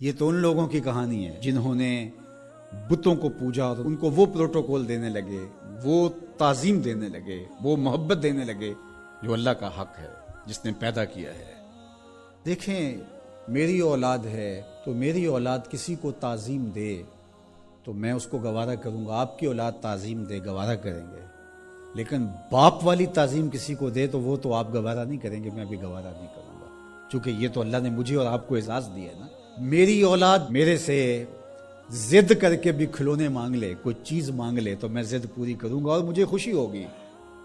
یہ تو ان لوگوں کی کہانی ہے جنہوں نے بتوں کو پوجا اور ان کو وہ پروٹوکول دینے لگے، وہ تعظیم دینے لگے، وہ محبت دینے لگے جو اللہ کا حق ہے، جس نے پیدا کیا ہے۔ دیکھیں، میری اولاد ہے تو میری اولاد کسی کو تعظیم دے تو میں اس کو گوارا کروں گا، آپ کی اولاد تعظیم دے گوارا کریں گے، لیکن باپ والی تعظیم کسی کو دے تو وہ تو آپ گوارا نہیں کریں گے، میں بھی گوارا نہیں کروں گا، چونکہ یہ تو اللہ نے مجھے اور آپ کو اعزاز دیا ہے نا۔ میری اولاد میرے سے ضد کر کے بھی کھلونے مانگ لے، کوئی چیز مانگ لے تو میں ضد پوری کروں گا اور مجھے خوشی ہوگی،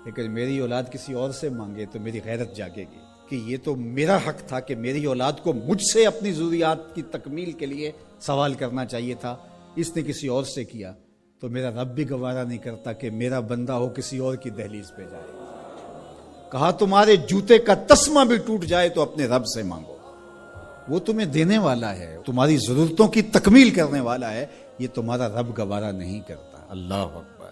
لیکن میری اولاد کسی اور سے مانگے تو میری غیرت جاگے گی کہ یہ تو میرا حق تھا کہ میری اولاد کو مجھ سے اپنی ضروریات کی تکمیل کے لیے سوال کرنا چاہیے تھا، اس نے کسی اور سے کیا تو میرا رب بھی گوارا نہیں کرتا کہ میرا بندہ ہو کسی اور کی دہلیز پہ جائے۔ کہا تمہارے جوتے کا تسمہ بھی ٹوٹ جائے تو اپنے رب سے مانگو، وہ تمہیں دینے والا ہے، تمہاری ضرورتوں کی تکمیل کرنے والا ہے، یہ تمہارا رب گوارا نہیں کرتا۔ اللہ اکبر۔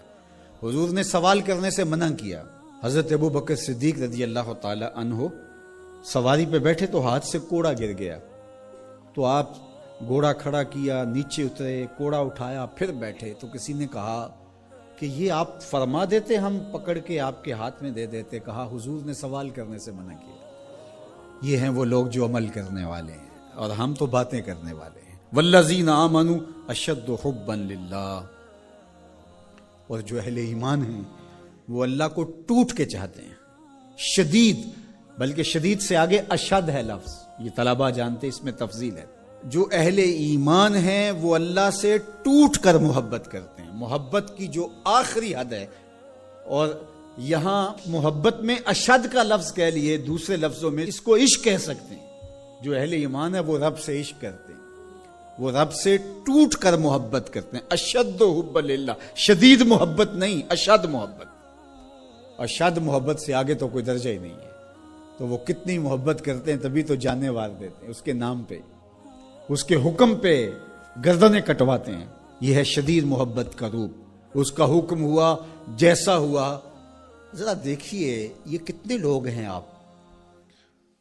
حضور نے سوال کرنے سے منع کیا۔ حضرت ابو بکر صدیق رضی اللہ تعالی عنہ سواری پہ بیٹھے تو ہاتھ سے کوڑا گر گیا، تو آپ گھوڑا کھڑا کیا، نیچے اترے، کوڑا اٹھایا، پھر بیٹھے، تو کسی نے کہا کہ یہ آپ فرما دیتے، ہم پکڑ کے آپ کے ہاتھ میں دے دیتے۔ کہا حضور نے سوال کرنے سے منع کیا۔ یہ ہیں وہ لوگ جو عمل کرنے والے ہیں اور ہم تو باتیں کرنے والے ہیں۔ والذین آمنوا اشد حبا للہ، اور جو اہل ایمان ہیں وہ اللہ کو ٹوٹ کے چاہتے ہیں، شدید، بلکہ شدید سے آگے اشد ہے لفظ، یہ طلبہ جانتے، اس میں تفضیل ہے۔ جو اہل ایمان ہیں وہ اللہ سے ٹوٹ کر محبت کرتے ہیں، محبت کی جو آخری حد ہے، اور یہاں محبت میں اشد کا لفظ کہہ لیے، دوسرے لفظوں میں اس کو عشق کہہ سکتے ہیں۔ جو اہل ایمان ہے وہ رب سے عشق کرتے ہیں، وہ رب سے ٹوٹ کر محبت کرتے ہیں۔ اشد حب للہ، شدید محبت نہیں، اشد محبت۔ اشد محبت سے آگے تو کوئی درجہ ہی نہیں ہے، تو وہ کتنی محبت کرتے ہیں، تبھی تو جانیں وار دیتے ہیں اس کے نام پہ، اس کے حکم پہ گردنیں کٹواتے ہیں۔ یہ ہے شدید محبت کا روپ۔ اس کا حکم ہوا جیسا ہوا۔ ذرا دیکھیے یہ کتنے لوگ ہیں، آپ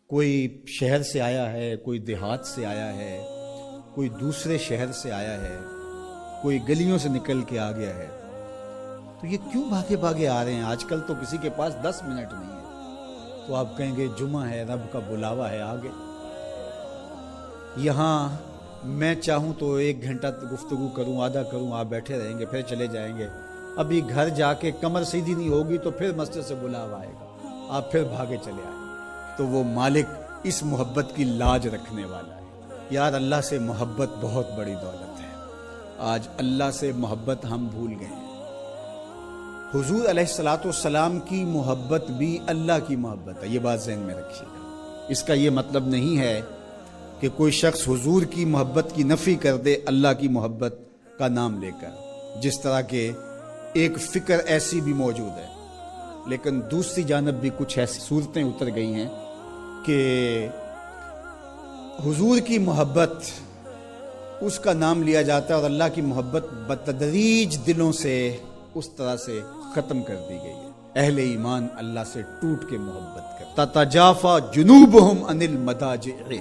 کوئی شہر سے آیا ہے، کوئی دیہات سے آیا ہے، کوئی دوسرے شہر سے آیا ہے، کوئی گلیوں سے نکل کے آ گیا ہے، تو یہ کیوں بھاگے بھاگے آ رہے ہیں؟ آج کل تو کسی کے پاس 10 منٹ نہیں ہے، تو آپ کہیں گے جمعہ ہے، رب کا بلاوا ہے، آگے۔ یہاں میں چاہوں تو 1 گھنٹہ گفتگو کروں، آدھا کروں، آپ بیٹھے رہیں گے، پھر چلے جائیں گے۔ ابھی گھر جا کے کمر سیدھی نہیں ہوگی تو پھر مسجد سے بلاوا آئے گا، آپ پھر بھاگے چلے آئیں۔ تو وہ مالک اس محبت کی لاج رکھنے والا ہے۔ یار اللہ سے محبت بہت بڑی دولت ہے، آج اللہ سے محبت ہم بھول گئے ہیں۔ حضور علیہ الصلوۃ والسلام کی محبت بھی اللہ کی محبت ہے، یہ بات ذہن میں رکھیے گا۔ اس کا یہ مطلب نہیں ہے کہ کوئی شخص حضور کی محبت کی نفی کر دے اللہ کی محبت کا نام لے کر، جس طرح کہ ایک فکر ایسی بھی موجود ہے، لیکن دوسری جانب بھی کچھ ایسی صورتیں اتر گئی ہیں کہ حضور کی محبت اس کا نام لیا جاتا ہے اور اللہ کی محبت بتدریج دلوں سے اس طرح سے ختم کر دی گئی ہے۔ اہل ایمان اللہ سے ٹوٹ کے محبت کرتا، تتجافا جنوبہم عن المضاجع،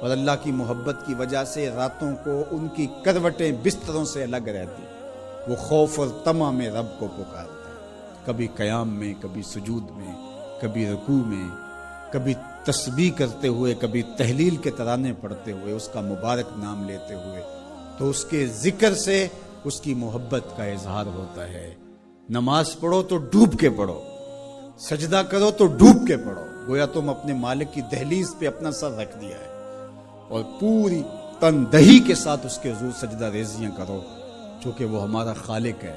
اور اللہ کی محبت کی وجہ سے راتوں کو ان کی کروٹیں بستروں سے الگ رہتی، وہ خوف اور طمع میں رب کو پکارتے ہیں، کبھی قیام میں، کبھی سجود میں، کبھی رکوع میں، کبھی تسبیح کرتے ہوئے، کبھی تہلیل کے ترانے پڑھتے ہوئے، اس کا مبارک نام لیتے ہوئے، تو اس کے ذکر سے اس کی محبت کا اظہار ہوتا ہے۔ نماز پڑھو تو ڈوب کے پڑھو، سجدہ کرو تو ڈوب کے پڑھو، گویا تم اپنے مالک کی دہلیز پہ اپنا سر رکھ دیا ہے، اور پوری تندہی کے ساتھ اس کے حضور سجدہ ریزیاں کرو، چونکہ وہ ہمارا خالق ہے،